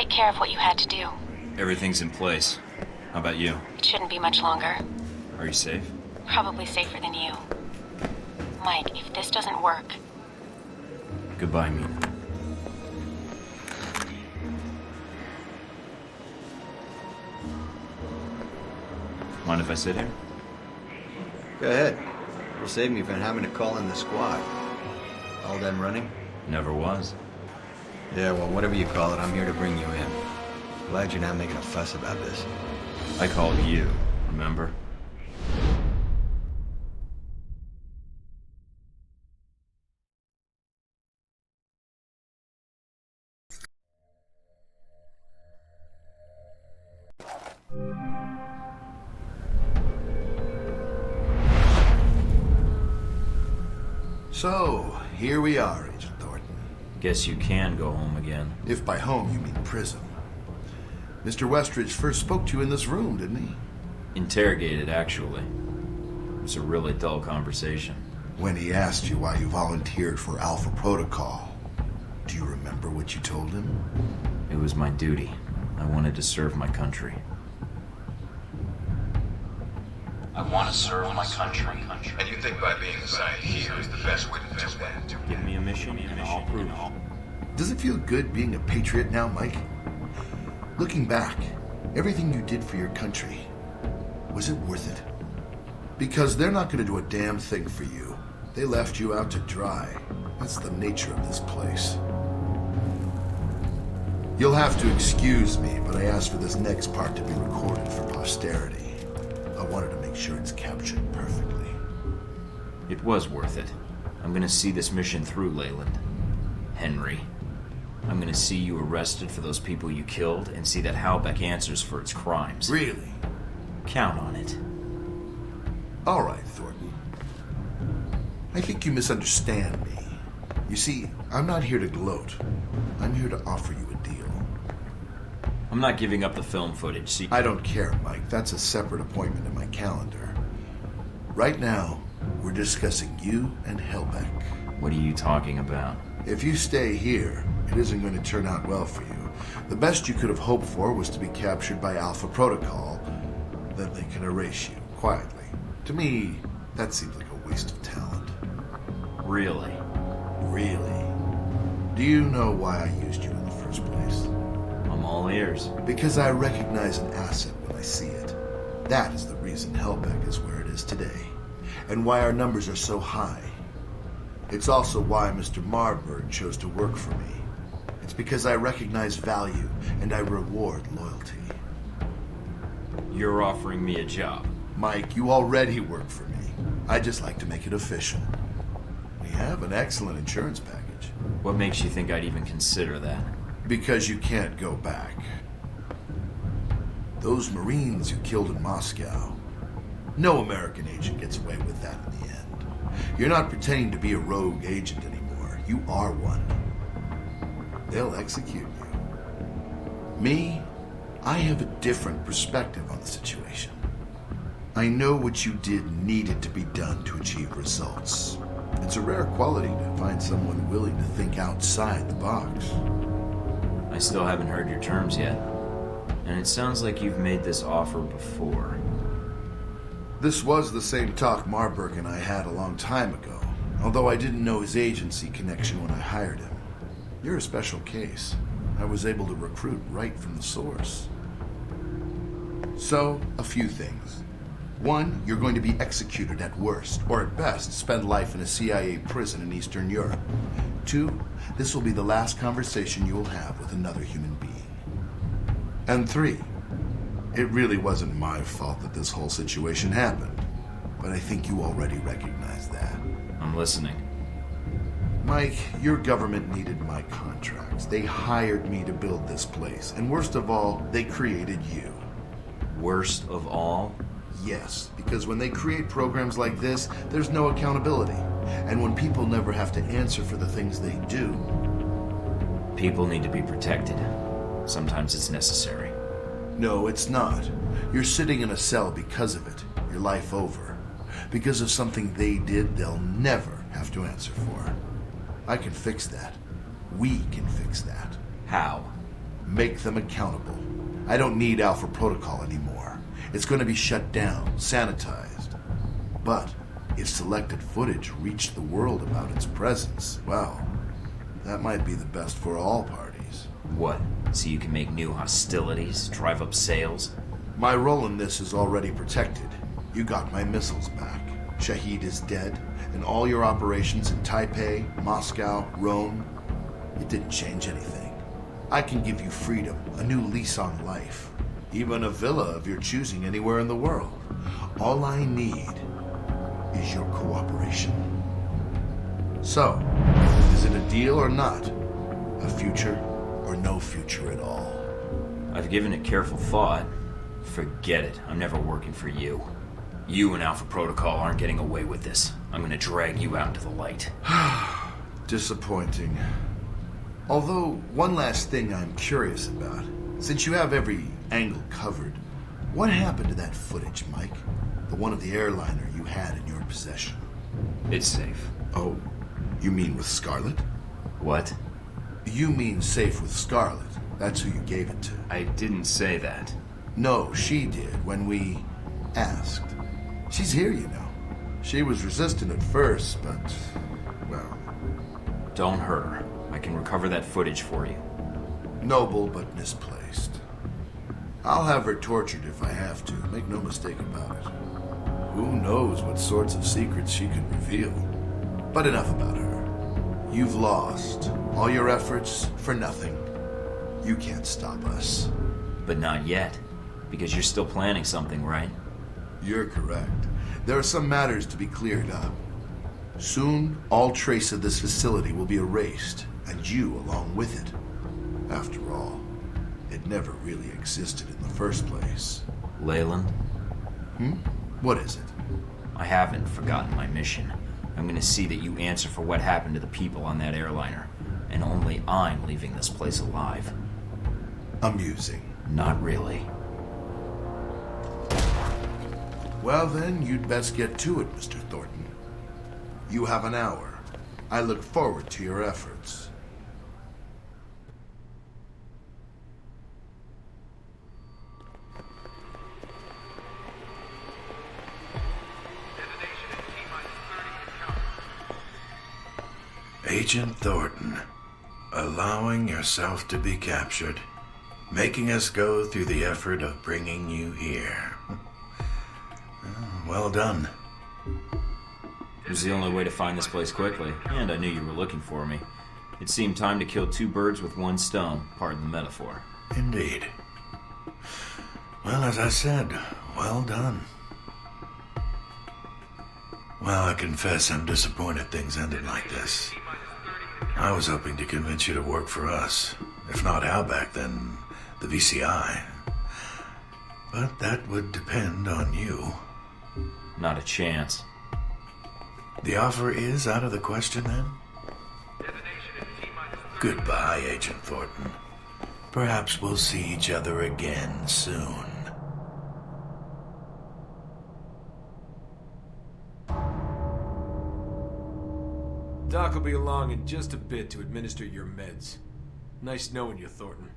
take care of what you had to do. Everything's in place. How about you? It shouldn't be much longer. Are you safe? Probably safer than you. Mike, if this doesn't work... Goodbye, Mina. Mind if I sit here? Go ahead. It'll save me from having to call in the squad. All done running? Never was. Yeah, well, whatever you call it, I'm here to bring you in. Glad you're not making a fuss about this. I called you, remember? So, here we are, Agent Thornton. Guess you can go home again. If by home you mean prison. Mr. Westridge first spoke to you in this room, didn't he? Interrogated, actually. It was a really dull conversation. When he asked you why you volunteered for Alpha Protocol, do you remember what you told him? It was my duty. I wanted to serve my country. I want to serve my country. And you think by being assigned here is the best way to do that? Give me a mission and I'll prove. Does it feel good being a patriot now, Mike? Looking back, everything you did for your country, was it worth it? Because they're not going to do a damn thing for you. They left you out to dry. That's the nature of this place. You'll have to excuse me, but I asked for this next part to be recorded for posterity. I wanted to make sure it's captured perfectly. It was worth it. I'm gonna see this mission through, Leyland. Henry. I'm gonna see you arrested for those people you killed and see that Halbeck answers for its crimes. Really? Count on it. All right, Thornton. I think you misunderstand me. You see, I'm not here to gloat. I'm here to offer you a deal. I'm not giving up the film footage, see? I don't care, Mike. That's a separate appointment in my calendar. Right now, we're discussing you and Halbeck. What are you talking about? If you stay here, it isn't going to turn out well for you. The best you could have hoped for was to be captured by Alpha Protocol. Then they can erase you, quietly. To me, that seems like a waste of talent. Really? Really? Do you know why I used you in the first place? I'm all ears. Because I recognize an asset when I see it. That is the reason Halbeck is where it is today, and why our numbers are so high. It's also why Mr. Marburg chose to work for me. It's because I recognize value, and I reward loyalty. You're offering me a job. Mike, you already work for me. I just like to make it official. We have an excellent insurance package. What makes you think I'd even consider that? Because you can't go back. Those Marines you killed in Moscow, no American agent gets away with that in the end. You're not pretending to be a rogue agent anymore. You are one. They'll execute you. Me, I have a different perspective on the situation. I know what you did needed to be done to achieve results. It's a rare quality to find someone willing to think outside the box. I still haven't heard your terms yet. And it sounds like you've made this offer before. This was the same talk Marburg and I had a long time ago, although I didn't know his agency connection when I hired him. You're a special case. I was able to recruit right from the source. So, a few things. One, you're going to be executed at worst, or at best, spend life in a CIA prison in Eastern Europe. Two, this will be the last conversation you will have with another human being. And three, it really wasn't my fault that this whole situation happened, but I think you already recognize that. I'm listening. Mike, your government needed my contracts. They hired me to build this place, and worst of all, they created you. Worst of all? Yes, because when they create programs like this, there's no accountability. And when people never have to answer for the things they do... People need to be protected. Sometimes it's necessary. No, it's not. You're sitting in a cell because of it. Your life over. Because of something they did they'll never have to answer for. I can fix that. We can fix that. How? Make them accountable. I don't need Alpha Protocol anymore. It's going to be shut down, sanitized. But if selected footage reached the world about its presence, well, that might be the best for all parties. What? So you can make new hostilities, drive up sales? My role in this is already protected. You got my missiles back. Shahid is dead, and all your operations in Taipei, Moscow, Rome, it didn't change anything. I can give you freedom, a new lease on life, even a villa of your choosing anywhere in the world. All I need is your cooperation. So, is it a deal or not? A future or no future at all? I've given it careful thought. Forget it. I'm never working for you. You and Alpha Protocol aren't getting away with this. I'm gonna drag you out into the light. Disappointing. Although, one last thing I'm curious about. Since you have every angle covered, what happened to that footage, Mike? The one of the airliner you had in your possession. It's safe. Oh, you mean with Scarlet? What? You mean safe with Scarlet. That's who you gave it to. I didn't say that. No, she did when we asked. She's here, you know. She was resistant at first, but, well... Don't hurt her. I can recover that footage for you. Noble, but misplaced. I'll have her tortured if I have to, make no mistake about it. Who knows what sorts of secrets she could reveal. But enough about her. You've lost. All your efforts for nothing. You can't stop us. But not yet. Because you're still planning something, right? You're correct. There are some matters to be cleared up. Soon, all trace of this facility will be erased, and you along with it. After all, it never really existed in the first place. Leyland? What is it? I haven't forgotten my mission. I'm gonna see that you answer for what happened to the people on that airliner. And only I'm leaving this place alive. Amusing. Not really. Well then, you'd best get to it, Mr. Thornton. You have an hour. I look forward to your efforts. Agent Thornton, allowing yourself to be captured, making us go through the effort of bringing you here. Well done. It was the only way to find this place quickly, and I knew you were looking for me. It seemed time to kill two birds with one stone, pardon the metaphor. Indeed. Well, as I said, well done. Well, I confess I'm disappointed things ended like this. I was hoping to convince you to work for us. If not Outback, then the VCI. But that would depend on you. Not a chance. The offer is out of the question, then? Goodbye, Agent Thornton. Perhaps we'll see each other again soon. Doc will be along in just a bit to administer your meds. Nice knowing you, Thornton.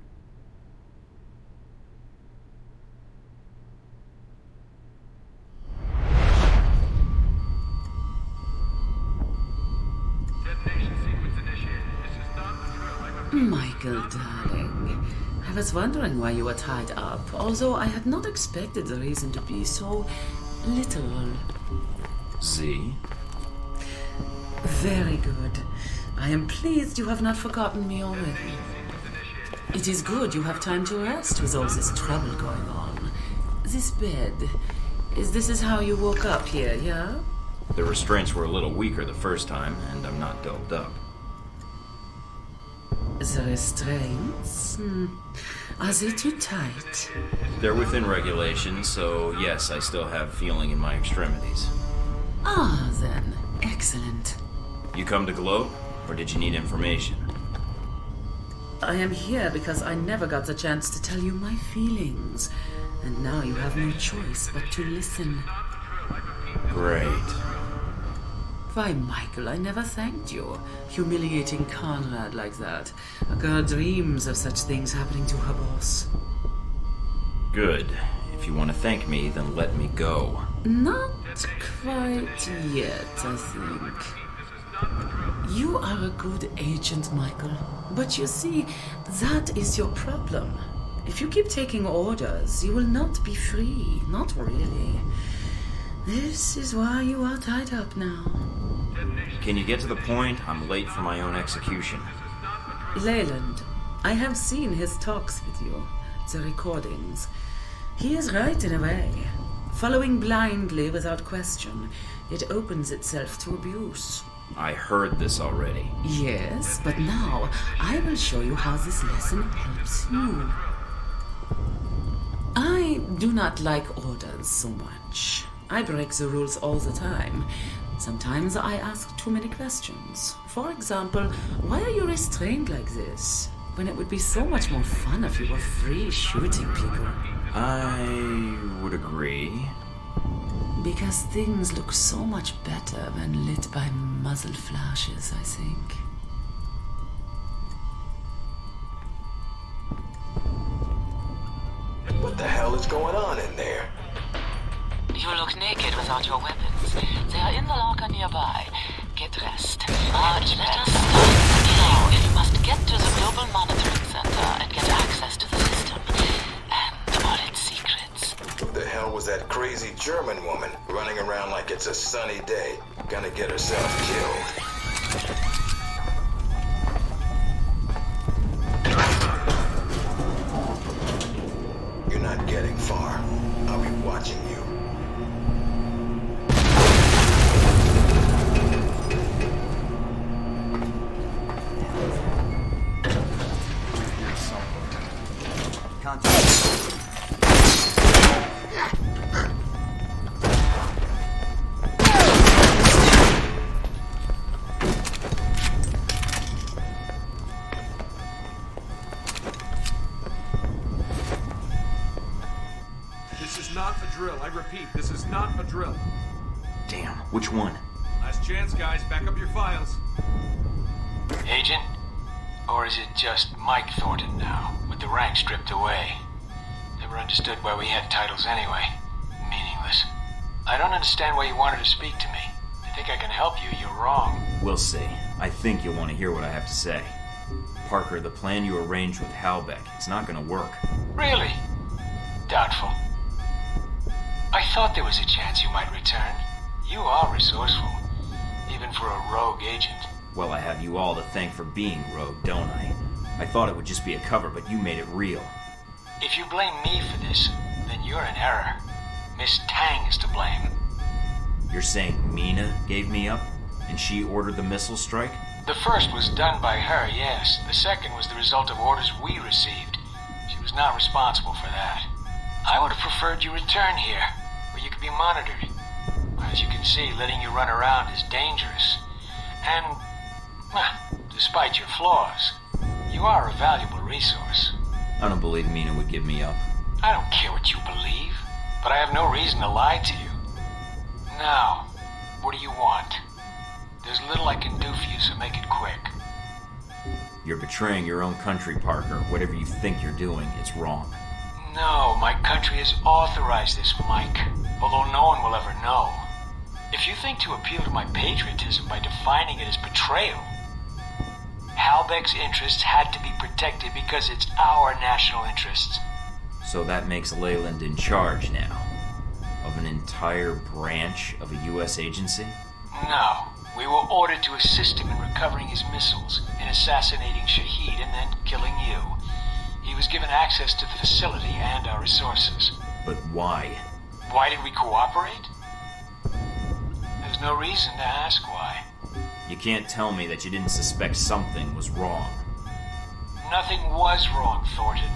Michael, darling. I was wondering why you were tied up, although I had not expected the reason to be so literal. Z? Very good. I am pleased you have not forgotten me already. It is good you have time to rest with all this trouble going on. This bed, this is how you woke up here, yeah? The restraints were a little weaker the first time, and I'm not doped up. The restraints? Are they too tight? They're within regulations, so yes, I still have feeling in my extremities. Ah, then. Excellent. You come to gloat, or did you need information? I am here because I never got the chance to tell you my feelings. And now you have no choice but to listen. Great. Why, Michael, I never thanked you. Humiliating Conrad like that. A girl dreams of such things happening to her boss. Good. If you want to thank me, then let me go. Not quite yet, I think. You are a good agent, Michael. But you see, that is your problem. If you keep taking orders, you will not be free. Not really. This is why you are tied up now. Can you get to the point? I'm late for my own execution. Leyland, I have seen his talks with you, the recordings. He is right in a way. Following blindly without question, it opens itself to abuse. I heard this already. Yes, but now I will show you how this lesson helps you. I do not like orders so much. I break the rules all the time. Sometimes I ask too many questions. For example, why are you restrained like this? When it would be so much more fun if you were free shooting people. I would agree. Because things look so much better when lit by muzzle flashes, I think. What the hell is going on in there? You look naked without your weapons. They are in the locker nearby. Get dressed. Let us start now. You must get to the global monitoring center and get access to the system and all its secrets. Who the hell was that crazy German woman running around like it's a sunny day, gonna get herself killed? You're not getting far. I'll be watching you. This is not a drill. I repeat, this is not a drill. Damn, which one? Last chance, guys. Back up your files. Agent? Or is it just Mike Thornton now, with the rank stripped away? Never understood why we had titles anyway. Meaningless. I don't understand why you wanted to speak to me. If you think I can help you, you're wrong. We'll see. I think you'll want to hear what I have to say. Parker, the plan you arranged with Halbeck, it's not gonna work. Really? Doubtful. I thought there was a chance you might return. You are resourceful, even for a rogue agent. Well, I have you all to thank for being rogue, don't I? I thought it would just be a cover, but you made it real. If you blame me for this, then you're in error. Miss Tang is to blame. You're saying Mina gave me up? And she ordered the missile strike? The first was done by her, yes. The second was the result of orders we received. She was not responsible for that. I would have preferred you return here, where you could be monitored. As you can see, letting you run around is dangerous. And, well, despite your flaws, you are a valuable resource. I don't believe Mina would give me up. I don't care what you believe, but I have no reason to lie to you. Now, what do you want? There's little I can do for you, so make it quick. You're betraying your own country, Parker. Whatever you think you're doing, it's wrong. No, my country has authorized this, Mike, although no one will ever know. If you think to appeal to my patriotism by defining it as betrayal, Halbeck's interests had to be protected because it's our national interests. So that makes Leyland in charge now? Of an entire branch of a U.S. agency? No. We were ordered to assist him in recovering his missiles, in assassinating Shahid, and then killing you. He was given access to the facility and our resources. But why? Why did we cooperate? There's no reason to ask why. You can't tell me that you didn't suspect something was wrong. Nothing was wrong, Thornton.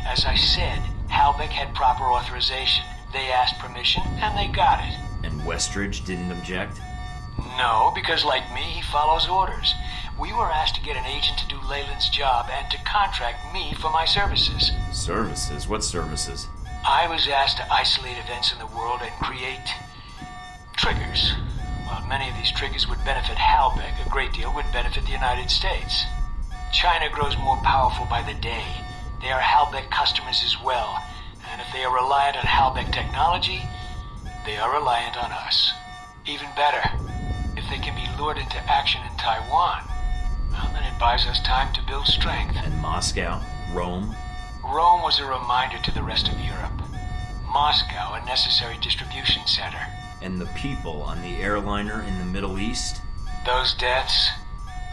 As I said, Halbeck had proper authorization. They asked permission, and they got it. And Westridge didn't object? No, because like me, he follows orders. We were asked to get an agent to do Leyland's job and to contract me for my services. Services? What services? I was asked to isolate events in the world and create triggers. While many of these triggers would benefit Halbeck, a great deal would benefit the United States. China grows more powerful by the day. They are Halbeck customers as well, and if they are reliant on Halbeck technology, they are reliant on us. Even better, if they can be lured into action in Taiwan, well, then it buys us time to build strength. And Moscow? Rome? Rome was a reminder to the rest of Europe. Moscow, a necessary distribution center. And the people on the airliner in the Middle East? Those deaths,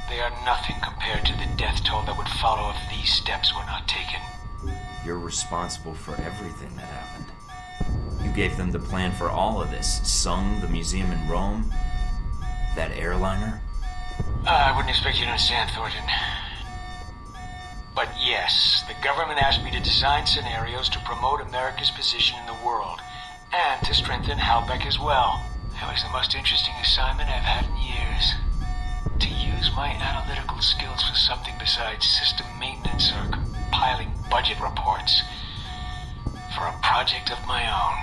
they are nothing compared to the death toll that would follow if these steps were not taken. You're responsible for everything that happened. You gave them the plan for all of this. Sung, the museum in Rome, that airliner. I wouldn't expect you to understand, Thornton. But yes, the government asked me to design scenarios to promote America's position in the world, and to strengthen Halbeck as well. That was the most interesting assignment I've had in years. To use my analytical skills for something besides system maintenance or compiling budget reports. For a project of my own.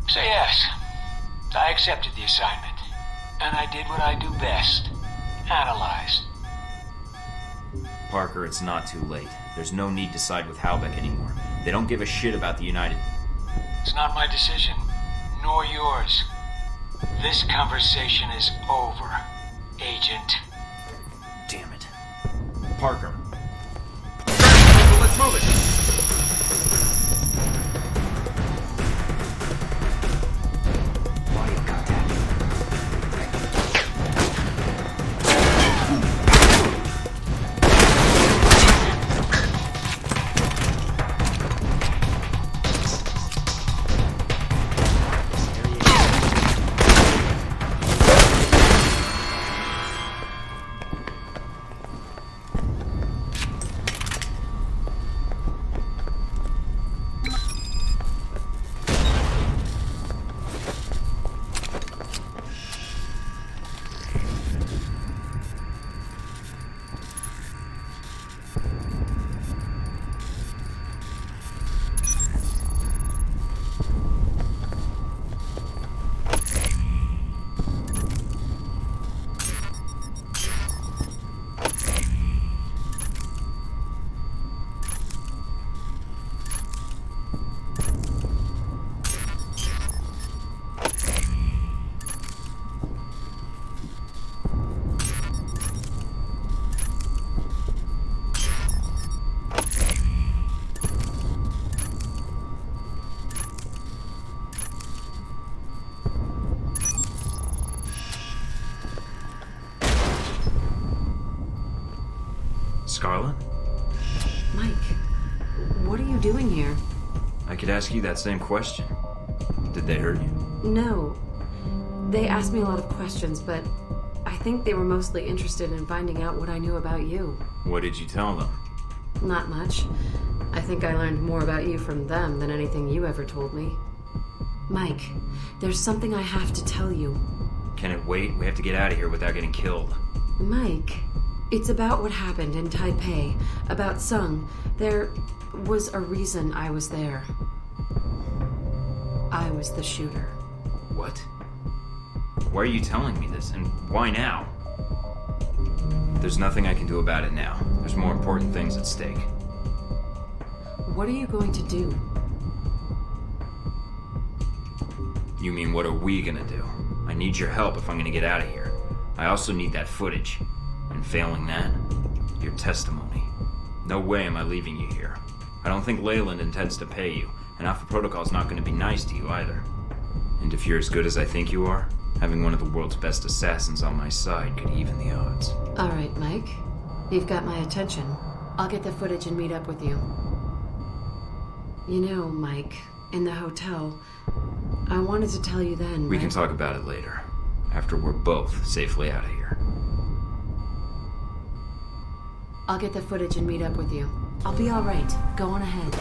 So yes, I accepted the assignment. And I did what I do best. Analyze. Parker, it's not too late. There's no need to side with Halbeck anymore. They don't give a shit about the United... It's not my decision, nor yours. This conversation is over, Agent. Damn it. Parker. Let's move it! Scarlet? Mike, what are you doing here? I could ask you that same question. Did they hurt you? No. They asked me a lot of questions, but I think they were mostly interested in finding out what I knew about you. What did you tell them? Not much. I think I learned more about you from them than anything you ever told me. Mike, there's something I have to tell you. Can it wait? We have to get out of here without getting killed. Mike, it's about what happened in Taipei, about Sung. There was a reason I was there. I was the shooter. What? Why are you telling me this, and why now? There's nothing I can do about it now. There's more important things at stake. What are you going to do? You mean, what are we gonna do? I need your help if I'm gonna get out of here. I also need that footage. And failing that, your testimony. No way am I leaving you here. I don't think Leyland intends to pay you, and Alpha Protocol's not gonna be nice to you either. And if you're as good as I think you are, having one of the world's best assassins on my side could even the odds. Alright, Mike. You've got my attention. I'll get the footage and meet up with you. You know, Mike, in the hotel, I wanted to tell you then. We can talk about it later, after we're both safely out of here. I'll get the footage and meet up with you. I'll be alright. Go on ahead.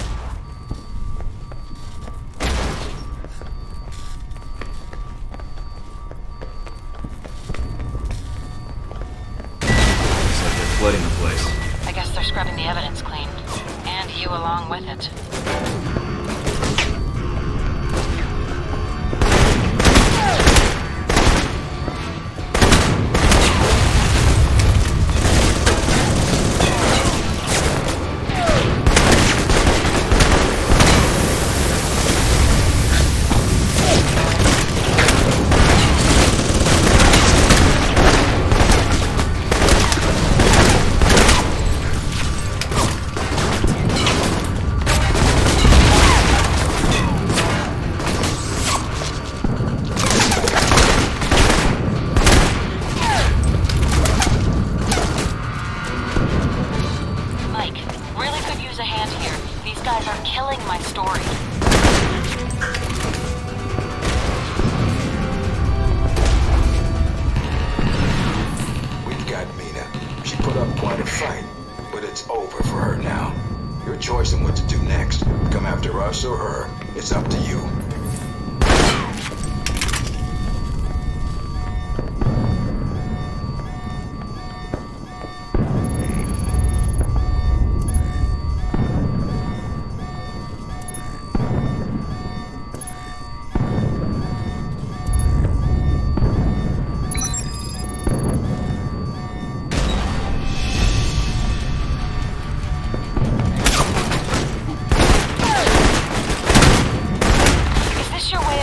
Looks like they're flooding the place. I guess they're scrubbing the evidence clean. And you along with it.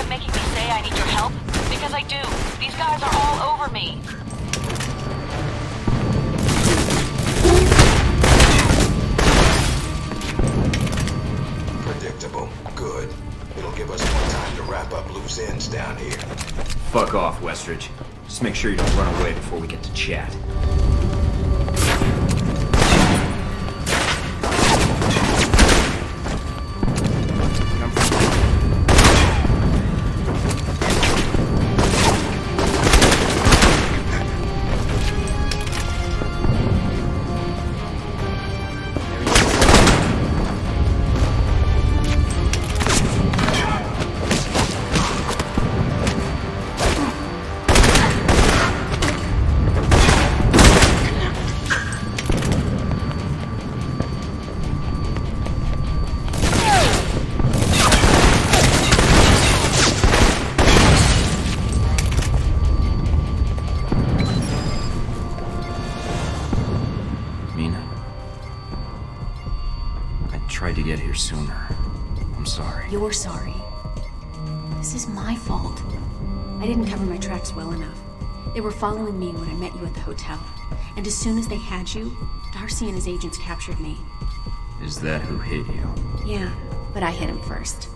Stop making me say I need your help, because I do. These guys are all over me. Predictable. Good. It'll give us more time to wrap up loose ends down here. Fuck off, Westridge. Just make sure you don't run away before we get to chat. Tried to get here sooner. I'm sorry. You're sorry. This is my fault. I didn't cover my tracks well enough. They were following me when I met you at the hotel. And as soon as they had you, Darcy and his agents captured me. Is that who hit you? Yeah, but I hit him first.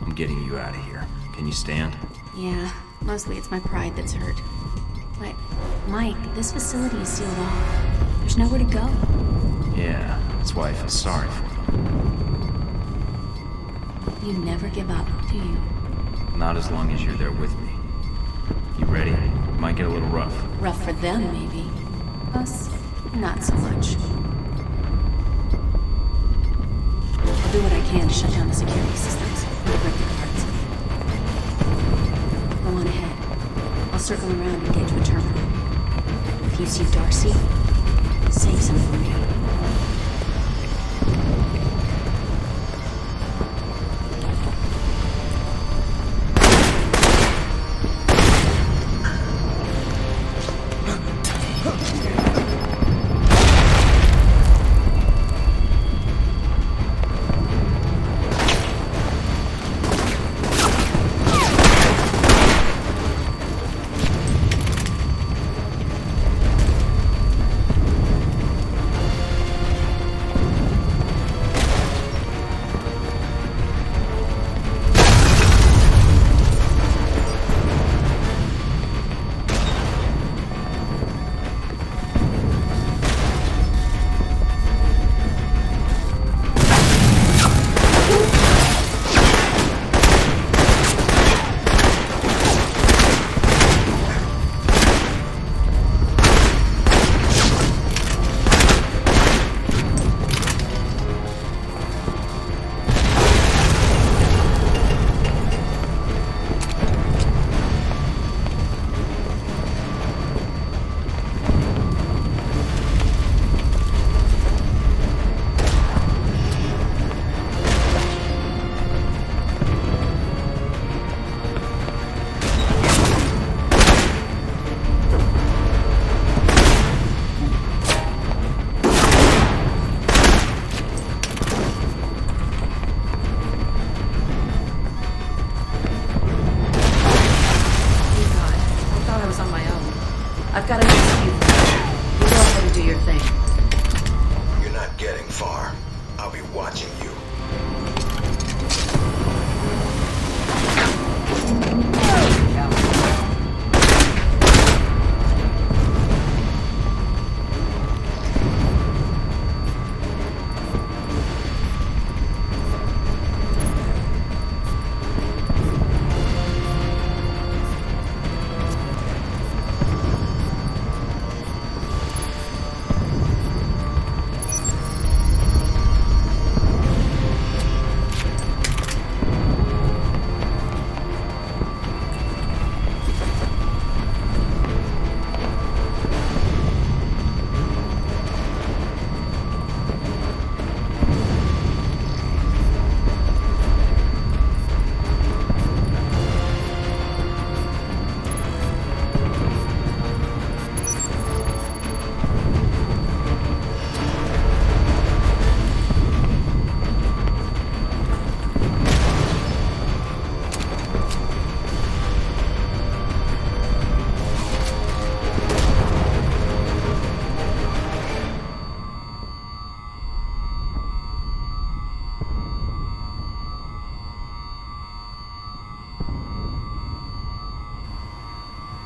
I'm getting you out of here. Can you stand? Yeah, mostly it's my pride that's hurt. But, Mike, this facility is sealed off. There's nowhere to go. Yeah, that's why I feel sorry for them. You never give up, do you? Not as long as you're there with me. You ready? Might get a little rough. Rough for them, maybe. Us, not so much. I'll do what I can to shut down the security systems and to break the guards. Go on ahead. I'll circle around and get to a terminal. If you see Darcy, save some for me.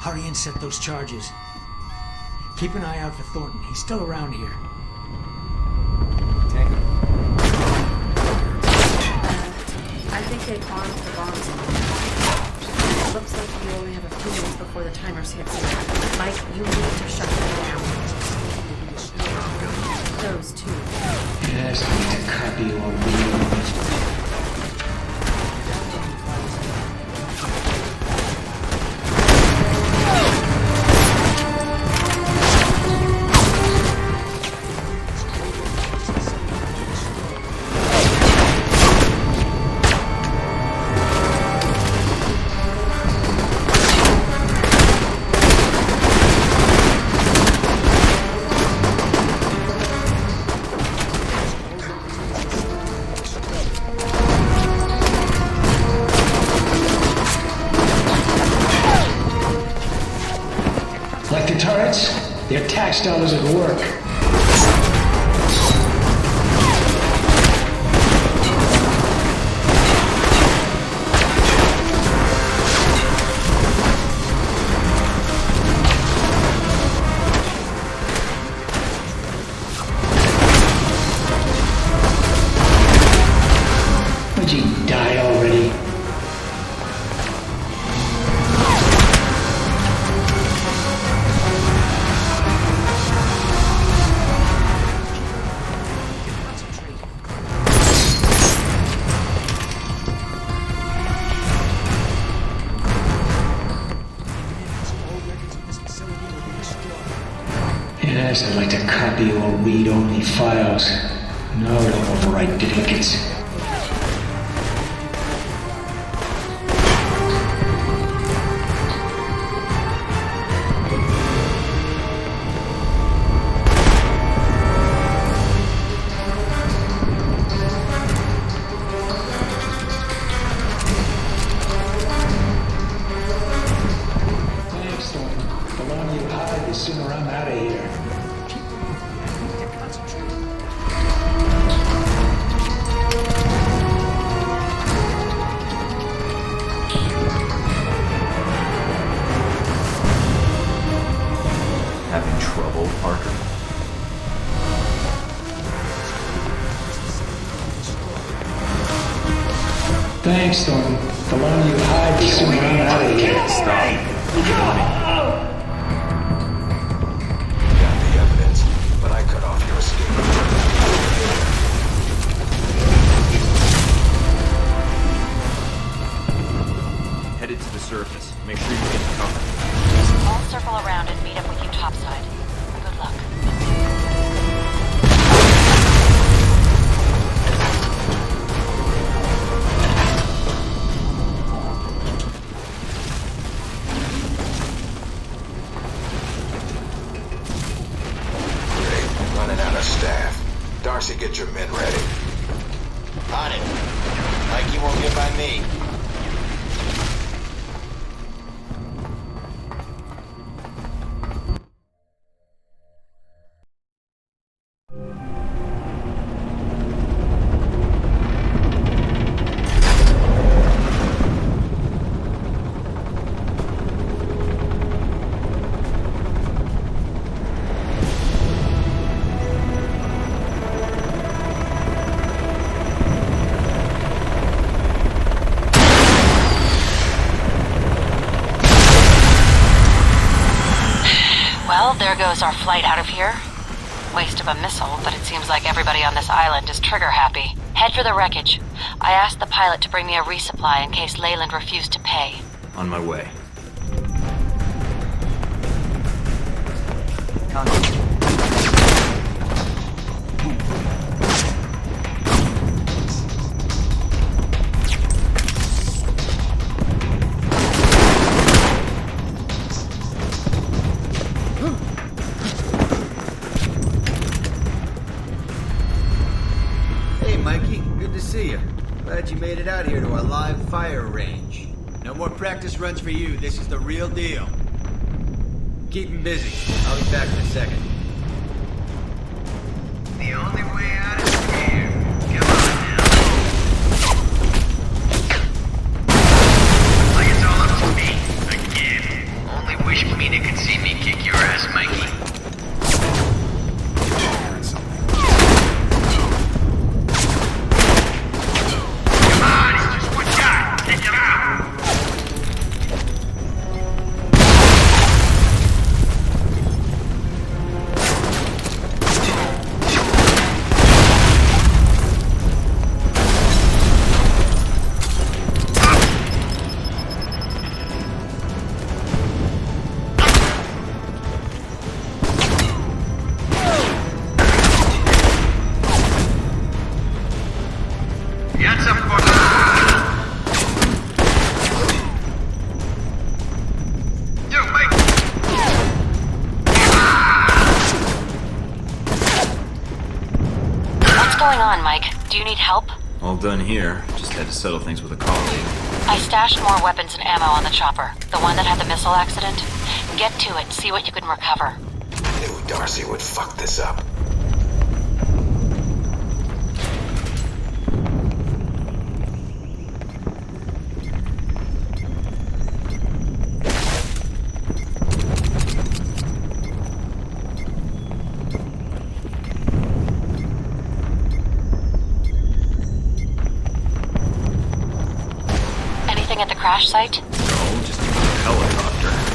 Hurry and set those charges. Keep an eye out for Thornton. He's still around here. Take him. I think they've armed the bombs in here. Looks like you only have a few minutes before the timers hit zero. Mike, you need to shut them down. Those two. Yes, I need to copy or read. Like the turrets, their tax dollars at work. Would you die already? Yes, I'd like to copy or read only files. No, don't overwrite duplicates. Thanks, Thornton. The longer you hide, the sooner I'm out of here. Having trouble, Parker? Thanks, Thornton. The longer you hide, the sooner I'm out of here. Stop. Got the evidence, but I cut off your escape. Headed to the surface. Make sure you get cover. I'll circle around and meet up with you topside. Good luck. Great, running out of staff. Darcy, get your men ready. On it. Mikey won't get by me. Well, there goes our flight out of here. Waste of a missile, but it seems like everybody on this island is trigger happy. Head for the wreckage. I asked the pilot to bring me a resupply in case Leyland refused to pay. On my way. Hey, Mikey. Good to see you. Glad you made it out here to our live fire range. No more practice runs for you. This is the real deal. Keep him busy. I'll be back in a second. The only way out is here. Come on now. Like it's all up to me. Again. Only wish going on, Mike? Do you need help? All done here. Just had to settle things with a colleague. I stashed more weapons and ammo on the chopper. The one that had the missile accident. Get to it, see what you can recover. I knew Darcy would fuck this up. At the crash site? No, just a helicopter.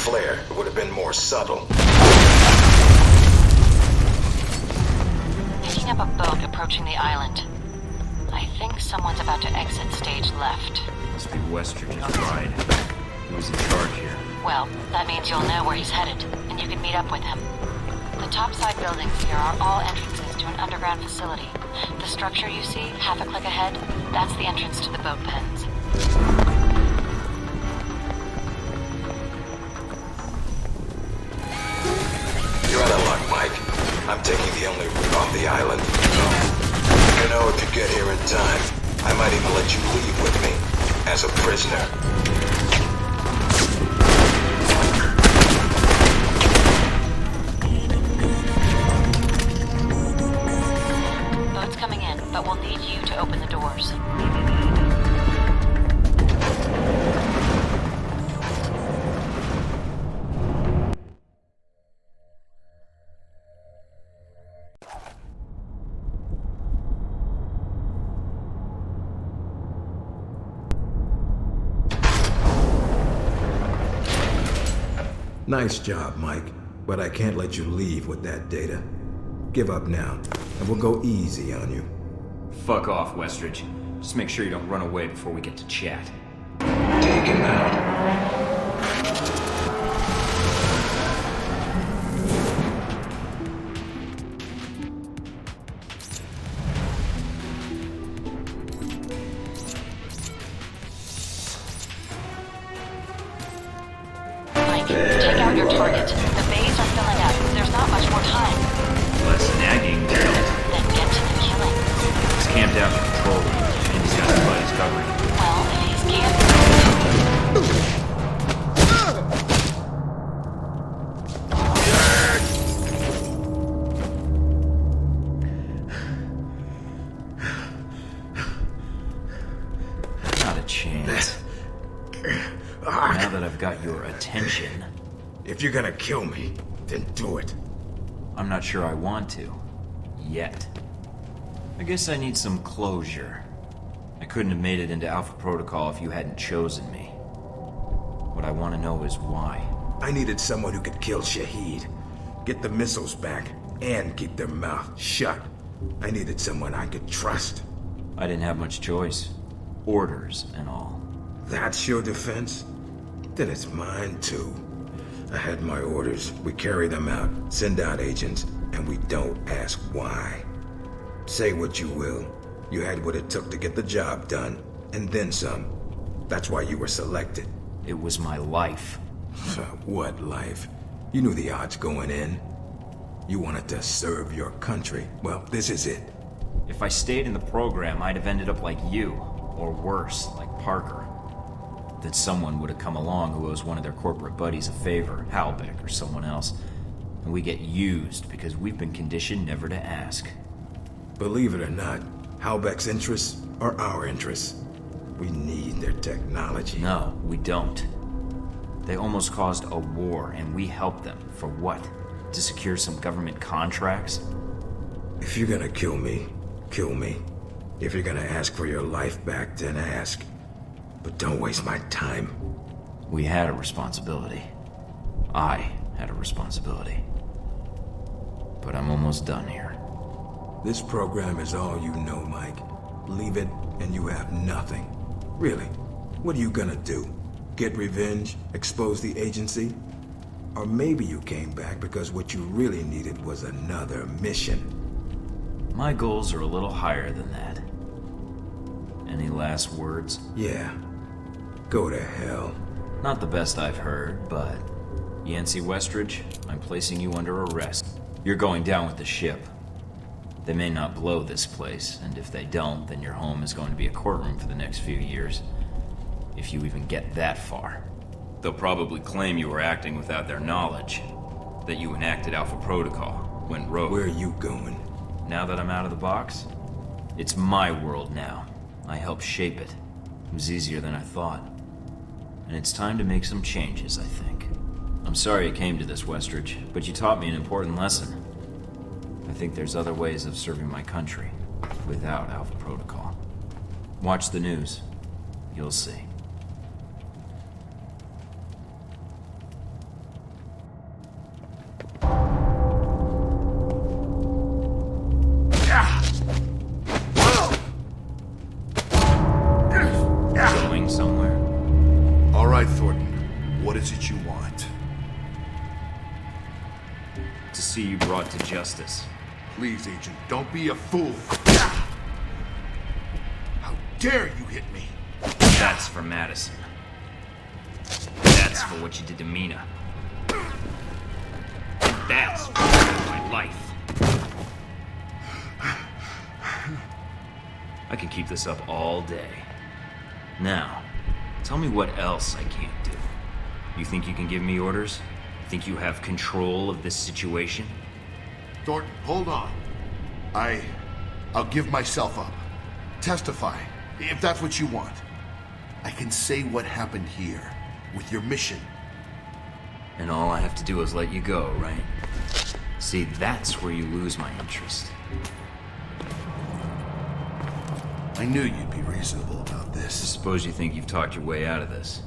flare, it would have been more subtle. Picking up a boat approaching the island. I think someone's about to exit stage left. Must be Westridge's ride. He was in charge here. Well, that means you'll know where he's headed, and you can meet up with him. The topside buildings here are all entrances to an underground facility. The structure you see, half a click ahead, that's the entrance to the boat pens. You're out of luck, Mike. I'm taking the only route off the island. You know, if you get here in time, I might even let you leave with me, as a prisoner. Boat's coming in, but we'll need you to open the doors. Nice job, Mike, but I can't let you leave with that data. Give up now, and we'll go easy on you. Fuck off, Westridge. Just make sure you don't run away before we get to chat. Take him out. down the control room, and he's got his buddies covering him. Well, he's can't. Not a chance. Now that I've got your attention... If you're gonna kill me, then do it. I'm not sure I want to. Yet. I guess I need some closure. I couldn't have made it into Alpha Protocol if you hadn't chosen me. What I want to know is why. I needed someone who could kill Shahid, get the missiles back, and keep their mouth shut. I needed someone I could trust. I didn't have much choice. Orders and all. That's your defense? Then it's mine too. I had my orders. We carry them out, send out agents, and we don't ask why. Say what you will. You had what it took to get the job done, and then some. That's why you were selected. It was my life. What life? You knew the odds going in. You wanted to serve your country. Well, this is it. If I stayed in the program, I'd have ended up like you, or worse, like Parker. That someone would have come along who owes one of their corporate buddies a favor, Halbeck or someone else, and we get used because we've been conditioned never to ask. Believe it or not, Halbeck's interests are our interests. We need their technology. No, we don't. They almost caused a war, and we helped them. For what? To secure some government contracts? If you're gonna kill me, kill me. If you're gonna ask for your life back, then ask. But don't waste my time. We had a responsibility. I had a responsibility. But I'm almost done here. This program is all you know, Mike. Leave it, and you have nothing. Really, what are you gonna do? Get revenge? Expose the agency? Or maybe you came back because what you really needed was another mission. My goals are a little higher than that. Any last words? Yeah. Go to hell. Not the best I've heard, but... Yancey Westridge, I'm placing you under arrest. You're going down with the ship. They may not blow this place, and if they don't, then your home is going to be a courtroom for the next few years. If you even get that far. They'll probably claim you were acting without their knowledge. That you enacted Alpha Protocol, went rogue. Where are you going? Now that I'm out of the box, it's my world now. I helped shape it. It was easier than I thought. And it's time to make some changes, I think. I'm sorry it came to this, Westridge, but you taught me an important lesson. I think there's other ways of serving my country without Alpha Protocol. Watch the news. You'll see. Going somewhere? All right, Thornton. What is it you want? To see you brought to justice. Please, Agent, don't be a fool. How dare you hit me? That's for Madison. That's for what you did to Mina. That's for my life. I can keep this up all day. Now, tell me what else I can't do. You think you can give me orders? Think you have control of this situation? Thornton, hold on. I'll give myself up. Testify, if that's what you want. I can say what happened here, with your mission. And all I have to do is let you go, right? See, that's where you lose my interest. I knew you'd be reasonable about this. Suppose you think you've talked your way out of this.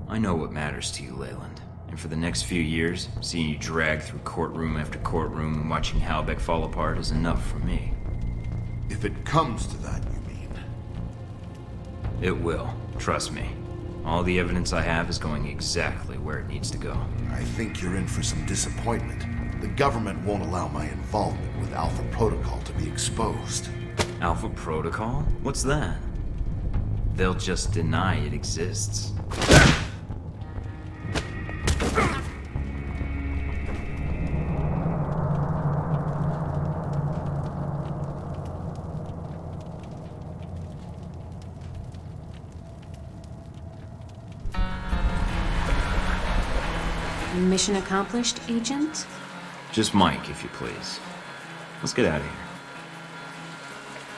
I know what matters to you, Leyland. And for the next few years, seeing you drag through courtroom after courtroom and watching Halbeck fall apart is enough for me. If it comes to that, you mean? It will. Trust me. All the evidence I have is going exactly where it needs to go. I think you're in for some disappointment. The government won't allow my involvement with Alpha Protocol to be exposed. Alpha Protocol? What's that? They'll just deny it exists. Mission accomplished, Agent? Just Mike, if you please. Let's get out of here.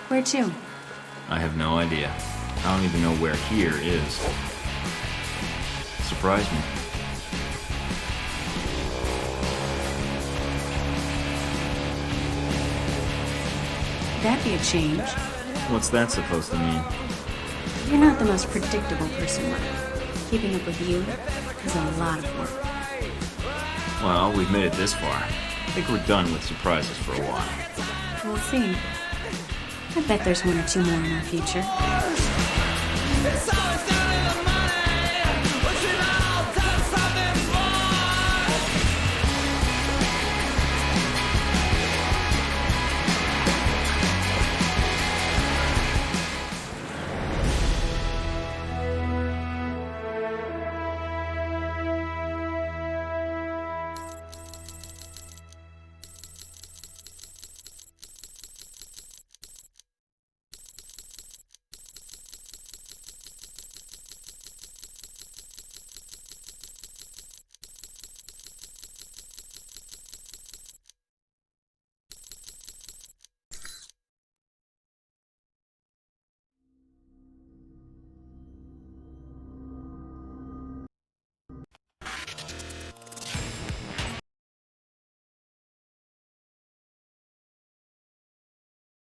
Where to? I have no idea. I don't even know where here is. Surprise me. That'd be a change. What's that supposed to mean? You're not the most predictable person, Mike. Keeping up with you is a lot of work. Well, we've made it this far. I think we're done with surprises for a while. We'll see. I bet there's one or two more in our future. It's always